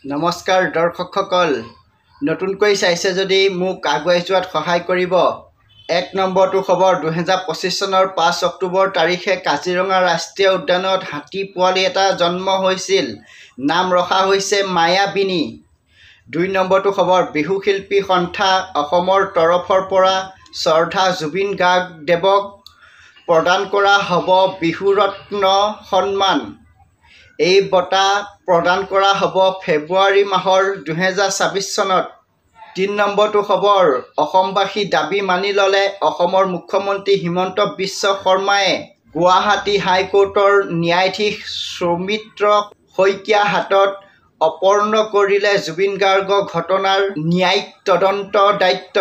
নমস্কাৰ দৰ্শকসকল, নতুনকৈ চাইছে যদি মোক আগুৱাই যোৱাত সহায় কৰিব। ১ নম্বৰটো খবৰ ২০২৫ চনৰ ৫ অক্টোবৰ তাৰিখে কাজিৰঙা ৰাষ্ট্ৰীয় উদ্যানত হাতী পোৱালি এটা জন্ম হৈছিল। নাম ৰখা হৈছে মায়াবিনী। ২ নম্বৰটো খবৰ বিহু শিল্পী সন্থা অসমৰ তৰফৰ পৰা শ্ৰদ্ধা জুবিন গাৰ্গদেৱক প্ৰদান কৰা হ'ব বিহু ৰত্ন সন্মান। এই বঁটা প্ৰদান কৰা হ'ব ফেব্ৰুৱাৰী মাহৰ ২০২৬ চনত। ৩ নম্বৰটো খবৰ অসমবাসী দাবী মানি ল'লে অসমৰ মুখ্যমন্ত্ৰী হিমন্ত বিশ্ব শৰ্মাই। গুৱাহাটী হাইকোৰ্টৰ ন্যায়াধীশ সৌমিত্ৰ শইকীয়া হাতত অৰ্পণ কৰিলে জুবিন গাৰ্গ ঘটনাৰ ন্যায়িক তদন্ত দায়িত্ব।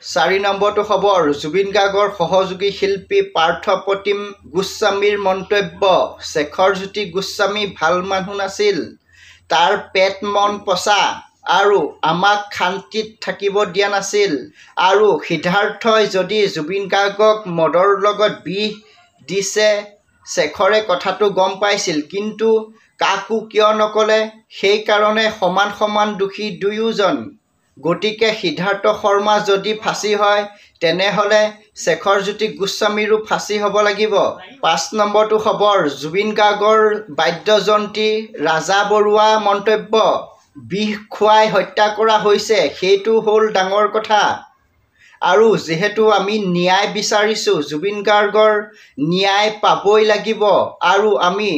৪ নম্বৰটো খবৰ জুবিন গাৰ্গৰ সহযোগী শিল্পী পাৰ্থ প্ৰতিম গোস্বামীৰ মন্তব্য। শেখৰজ্যোতি গোস্বামী ভাল মানুহ নাছিল, তাৰ পেট মন পচা আৰু আমাক শান্তিত থাকিব দিয়া নাছিল। আৰু সিদ্ধাৰ্থই যদি জুবিন গাৰ্গক মদৰ লগত বিষ দিছে, শেখৰে কথাটো গম পাইছিল, কিন্তু কাকো কিয় নক'লে? সেইকাৰণে সমান সমান দোষী দুয়োজন। গতিকে সিদ্ধাৰ্থ শৰ্মা যদি ফাঁচী হয়, তেনেহ'লে শেখৰজ্যোতি গোস্বামীৰো ফাঁচী হ'ব লাগিব। ৫ নম্বৰটো খবৰ জুবিন গাৰ্গৰ বাদ্যযন্ত্ৰী ৰাজা বৰুৱা মন্তব্য। বিষ খুৱাই হত্যা কৰা হৈছে, সেইটো হ'ল ডাঙৰ কথা। আৰু যিহেতু আমি ন্যায় বিচাৰিছোঁ, জুবিন গাৰ্গৰ ন্যায় পাবই লাগিব আৰু আমি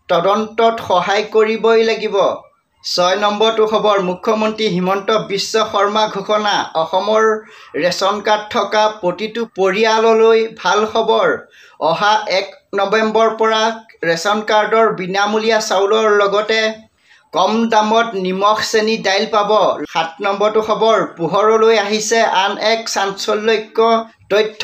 তদন্তত সহায় কৰিবই লাগিব। ৬ নম্বৰটো খবৰ মুখ্যমন্ত্ৰী হিমন্ত বিশ্ব শৰ্মা ঘোষণা। অসমৰ ৰেচন কাৰ্ড থকা প্ৰতিটো পৰিয়াললৈ ভাল খবৰ। অহা ১ নৱেম্বৰৰ পৰা ৰেচন কাৰ্ডৰ বিনামূলীয়া চাউলৰ লগতে কম দামত নিমখ চেনি দাইল পাব। ৭ নম্বৰটো খবৰ পোহৰলৈ আহিছে আন এক চাঞ্চল্যকৰ তথ্য।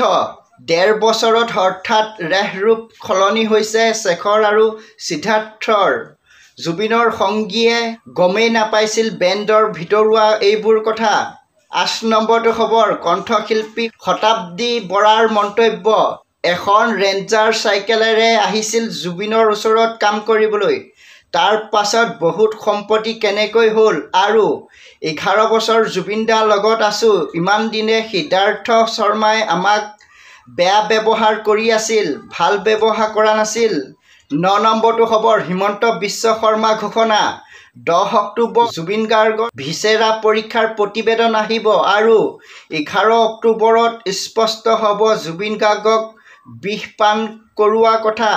১.৫ বছৰত হঠাৎ ৰেহ-ৰূপ সলনি হৈছে শেখৰ আৰু সিদ্ধাৰ্থৰ। জুবিনৰ সংগীয়ে গমেই নাপাইছিল বেণ্ডৰ ভিতৰুৱা এইবোৰ কথা। ৮ নম্বৰটো খবৰ কণ্ঠশিল্পী শতাব্দী বৰাৰ মন্তব্য। এখন ৰেঞ্জাৰ চাইকেলেৰে আহিছিল জুবিনৰ ওচৰত কাম কৰিবলৈ। তাৰ পাছত বহুত সম্পত্তি কেনেকৈ হ'ল? আৰু ১১ বছৰ জুবিনদাৰ লগত আছোঁ, ইমান দিনে সিদ্ধাৰ্থ শৰ্মাই আমাক বেয়া ব্যৱহাৰ কৰি আছিল, ভাল ব্যৱহাৰ কৰা নাছিল। ৯ নম্বৰটো খবৰ হিমন্ত বিশ্ব শৰ্মা ঘোষণা। ১০ অক্টোবৰ জুবিন গাৰ্গৰ ভিছেৰা পৰীক্ষাৰ প্ৰতিবেদন আহিব আৰু ১১ অক্টোবৰত স্পষ্ট হ'ব জুবিন গাৰ্গক বিষ পান কৰোৱা কথা।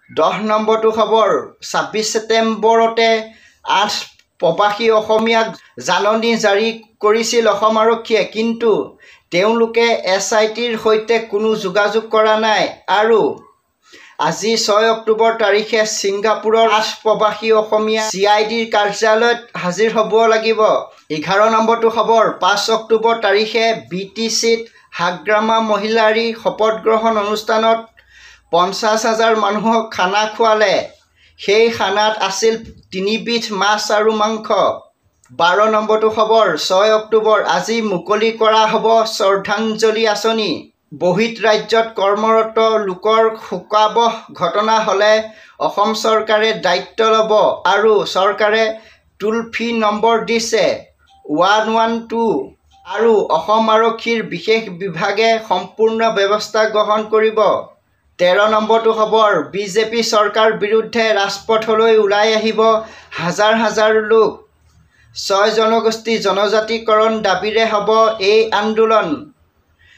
১০ নম্বৰটো খবৰ ২৬ ছেপ্টেম্বৰতে ৮ প্ৰৱাসী অসমীয়াক জাননী জাৰি কৰিছিল অসম আৰক্ষীয়ে, কিন্তু তেওঁলোকে SITৰ সৈতে কোনো যোগাযোগ কৰা নাই। আৰু আজি ৬ অক্টোবৰ তাৰিখে ছিংগাপুৰৰ ৮ প্ৰৱাসী অসমীয়া CIDৰ কাৰ্যালয়ত হাজিৰ হ'ব লাগিব। ১১ নম্বৰটো খবৰ ৫ অক্টোবৰ তাৰিখে BTCত হাগ্ৰামা মহিলাৰী শপত গ্ৰহণ অনুষ্ঠানত ৫০,০০০ মানুহক খানা খোৱালে। সেই খানাত আছিল ৩ বিধ মাছ আৰু মাংস। ১২ নম্বৰটো খবৰ ৬ অক্টোবৰ আজি মুকলি কৰা হ'ব শ্ৰদ্ধাঞ্জলি আঁচনি। বহিঃ ৰাজ্যত কৰ্মৰত লোকৰ শোকাবহ ঘটনা হ'লে অসম চৰকাৰে দায়িত্ব ল'ব আৰু চৰকাৰে টোল ফ্ৰী নম্বৰ দিছে 112 আৰু অসম আৰক্ষীৰ বিশেষ বিভাগে সম্পূৰ্ণ ব্যৱস্থা গ্ৰহণ কৰিব। ১৩ নম্বৰটো খবৰ বিজেপি চৰকাৰ বিৰুদ্ধে ৰাজপথলৈ ওলাই আহিব হাজাৰ হাজাৰ লোক। ৬ জনগোষ্ঠী জনজাতিকৰণ দাবীৰে হ'ব এই আন্দোলন।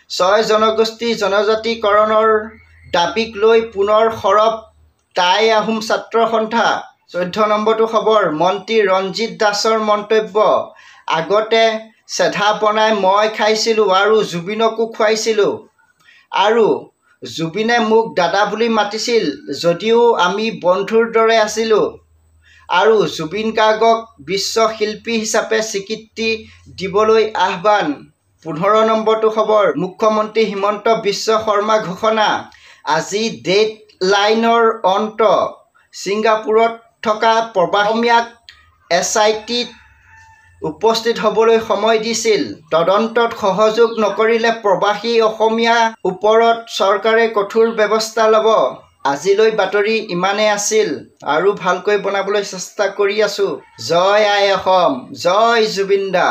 ৬ জনগোষ্ঠী জনজাতিকৰণৰ দাবীক লৈ পুনৰ সৰব টাই আহোম ছাত্ৰ সন্থা। ১৪ নম্বৰটো খবৰ মন্ত্ৰী ৰঞ্জিত দাসৰ মন্তব্য। আগতে চেধা বনাই মই খাইছিলোঁ আৰু জুবিনকো খুৱাইছিলোঁ। আৰু জুবিনে মোক দাদা বুলি মাতিছিল, যদিও আমি বন্ধুৰ দৰে আছিলোঁ। আৰু জুবিন গাৰ্গক বিশ্ব শিল্পী হিচাপে স্বীকৃতি দিবলৈ আহ্বান। ১৫ নম্বৰটো খবৰ মুখ্যমন্ত্ৰী হিমন্ত বিশ্ব শৰ্মা ঘোষণা। আজি ডেড লাইনৰ অন্ত। ছিংগাপুৰত থকা প্ৰৱাসী অসমীয়াক SITত উপস্থিত হ'বলৈ সময় দিছিল। তদন্তত সহযোগ নকৰিলে প্ৰৱাসী অসমীয়াৰ ওপৰত চৰকাৰে কঠোৰ ব্যৱস্থা ল'ব। আজিলৈ বাতৰি ইমানেই আছিল আৰু ভালকৈ বনাবলৈ চেষ্টা কৰি আছোঁ। জয় আই অসম, জয় জুবিন দা।